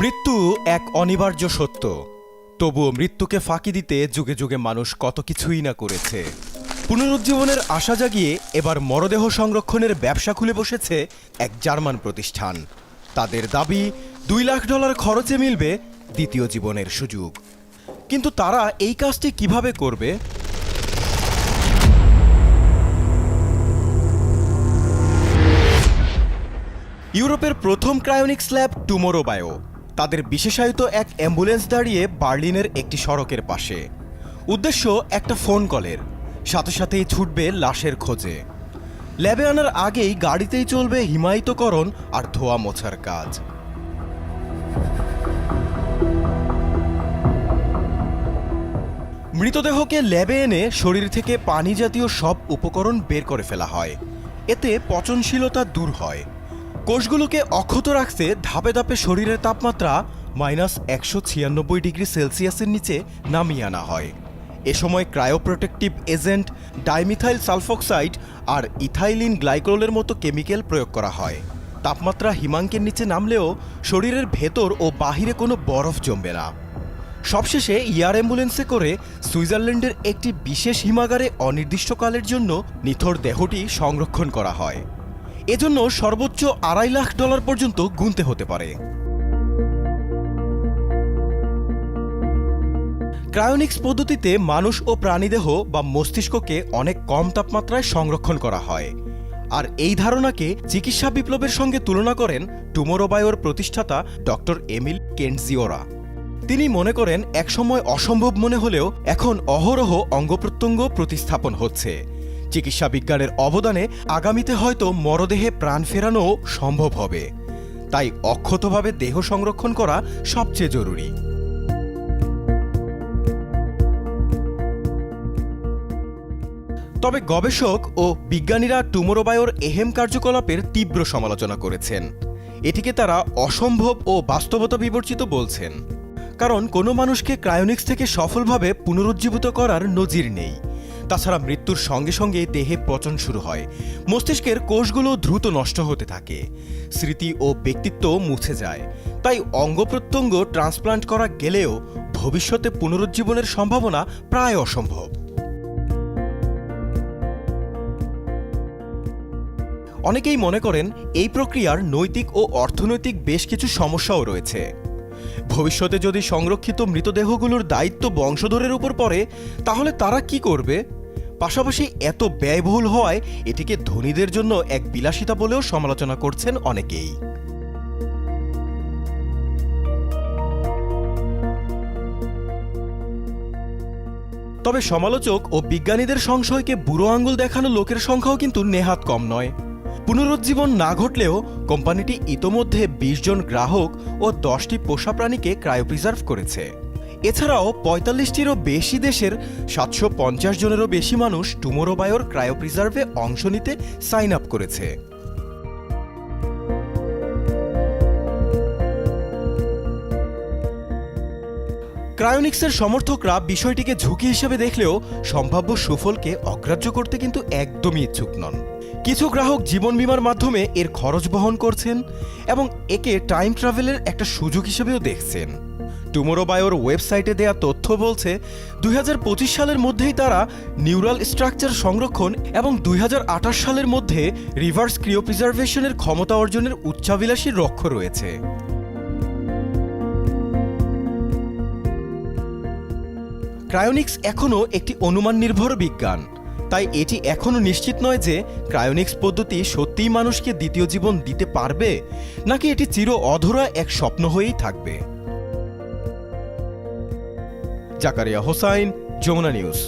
মৃত্যু এক অনিবার্য সত্য। তবুও মৃত্যুকে ফাঁকি দিতে যুগে যুগে মানুষ কত কিছুই না করেছে। পুনরুজ্জীবনের আশা জাগিয়ে এবার মরদেহ সংরক্ষণের ব্যবসা খুলে বসেছে এক জার্মান প্রতিষ্ঠান। তাদের দাবি $2 লাখ খরচে মিলবে দ্বিতীয় জীবনের সুযোগ। কিন্তু তারা এই কাজটি কিভাবে করবে? ইউরোপের প্রথম ক্রায়োনিক্স ল্যাব টুমোরো বায়ো তাদের বিশেষায়িত এক অ্যাম্বুলেন্স দাঁড়িয়ে বার্লিনের একটি সড়কের পাশে। উদ্দেশ্য একটা ফোন কলের, সাথে সাথেই ছুটবে লাশের খোঁজে। ল্যাবে আনার আগেই গাড়িতেই চলবে হিমায়িতকরণ আর ধোয়া মোছার কাজ। মৃতদেহকে ল্যাবে এনে শরীর থেকে পানি জাতীয় সব উপকরণ বের করে ফেলা হয়। এতে পচনশীলতা দূর হয়। কোষগুলোকে অক্ষত রাখতে ধাপে ধাপে শরীরের তাপমাত্রা -196 ডিগ্রি সেলসিয়াসের নিচে নামিয়ে আনা হয়। এ সময় ক্রায়োপ্রোটেক্টিভ এজেন্ট, ডাইমিথাইল সালফোক্সাইড আর ইথাইলিন গ্লাইকোলের মতো কেমিক্যাল প্রয়োগ করা হয়। তাপমাত্রা হিমাঙ্কের নিচে নামলেও শরীরের ভেতর ও বাহিরে কোনো বরফ জমবে না। সবশেষে এয়ার অ্যাম্বুলেন্সে করে সুইজারল্যান্ডের একটি বিশেষ হিমাগারে অনির্দিষ্টকালের জন্য নিথর দেহটি সংরক্ষণ করা হয়। এজন্য সর্বোচ্চ $2.5 লাখ পর্যন্ত গুনতে হতে পারে। ক্রায়োনিক্স পদ্ধতিতে মানুষ ও প্রাণীদেহ বা মস্তিষ্ককে অনেক কম তাপমাত্রায় সংরক্ষণ করা হয়। আর এই ধারণাকে চিকিৎসা বিপ্লবের সঙ্গে তুলনা করেন টুমোরো বায়োর প্রতিষ্ঠাতা ডক্টর এমিল কেন্টজিওরা। তিনি মনে করেন একসময় অসম্ভব মনে হলেও এখন অহরহ অঙ্গপ্রত্যঙ্গ প্রতিস্থাপন হচ্ছে। চিকিৎসা বিজ্ঞানের অবদানে আগামীতে হয়তো মরদেহে প্রাণ ফেরানো সম্ভব হবে। তাই অক্ষতভাবে দেহ সংরক্ষণ করা সবচেয়ে জরুরি। তবে গবেষক ও বিজ্ঞানীরা টুমোরো বায়োর এহেম কার্যকলাপের তীব্র সমালোচনা করেছেন। এটিকে তারা অসম্ভব ও বাস্তবতা বিবর্জিত বলছেন। কারণ কোনো মানুষকে ক্রায়োনিক্স থেকে সফলভাবে পুনরুজ্জীবিত করার নজির নেই। তাছাড়া মৃত্যুর সঙ্গে সঙ্গে দেহে পচন শুরু হয়, মস্তিষ্কের কোষগুলো দ্রুত নষ্ট হতে থাকে, স্মৃতি ও ব্যক্তিত্ব মুছে যায়। তাই অঙ্গপ্রত্যঙ্গ ট্রান্সপ্লান্ট করা গেলেও ভবিষ্যতে পুনরুজ্জীবনের সম্ভাবনা প্রায় অসম্ভব। অনেকেই মনে করেন এই প্রক্রিয়ার নৈতিক ও অর্থনৈতিক বেশ কিছু সমস্যাও রয়েছে। ভবিষ্যতে যদি সংরক্ষিত মৃতদেহগুলোর দায়িত্ব বংশধরের উপর পড়ে, তাহলে তারা কি করবে? পাশাপাশি এত ব্যয়বহুল হওয়ায় এটিকে ধনীদের জন্য এক বিলাসিতা বলেও সমালোচনা করছেন অনেকেই। তবে সমালোচক ও বিজ্ঞানীদের সংশয়কে বুড়ো আঙুল দেখানো লোকের সংখ্যাও কিন্তু নেহাত কম নয়। পুনরুজ্জীবন না ঘটলেও কোম্পানিটি ইতোমধ্যে 20 জন গ্রাহক ও 10টি পোষা প্রাণীকে ক্রায়োপ্রিজার্ভ করেছে। এছাড়াও 45টিরও বেশি দেশের 750 জনেরও বেশি মানুষ টুমোরো বায়োর ক্রায়োপ্রিজার্ভে অংশ নিতে সাইন আপ করেছে। ক্রায়োনিক্সের সমর্থকরা বিষয়টিকে ঝুঁকি হিসেবে দেখলেও সম্ভাব্য সুফলকে অগ্রাহ্য করতে কিন্তু একদমই ইচ্ছুক নন। কিছু গ্রাহক জীবন বীমার মাধ্যমে এর খরচ বহন করছেন এবং একে টাইম ট্রাভেলের একটা সুযোগ হিসেবেও দেখছেন। টুমোরো বায়োর ওয়েবসাইটে দেয়া তথ্য বলছে 2025 সালের মধ্যেই তারা নিউরাল স্ট্রাকচার সংরক্ষণ এবং 2028 সালের মধ্যে রিভার্স ক্রিওপ্রিজার্ভেশনের ক্ষমতা অর্জনের উচ্চাভিলাষী লক্ষ্য রয়েছে। ক্রায়োনিক্স এখনও একটি অনুমান নির্ভর বিজ্ঞান, তাই এটি এখনও নিশ্চিত নয় যে ক্রায়োনিক্স পদ্ধতি সত্যিই মানুষকে দ্বিতীয় জীবন দিতে পারবে নাকি এটি চির অধরা এক স্বপ্ন হয়েই থাকবে। জাকারিয়া হোসাইন, যমুনা নিউজ।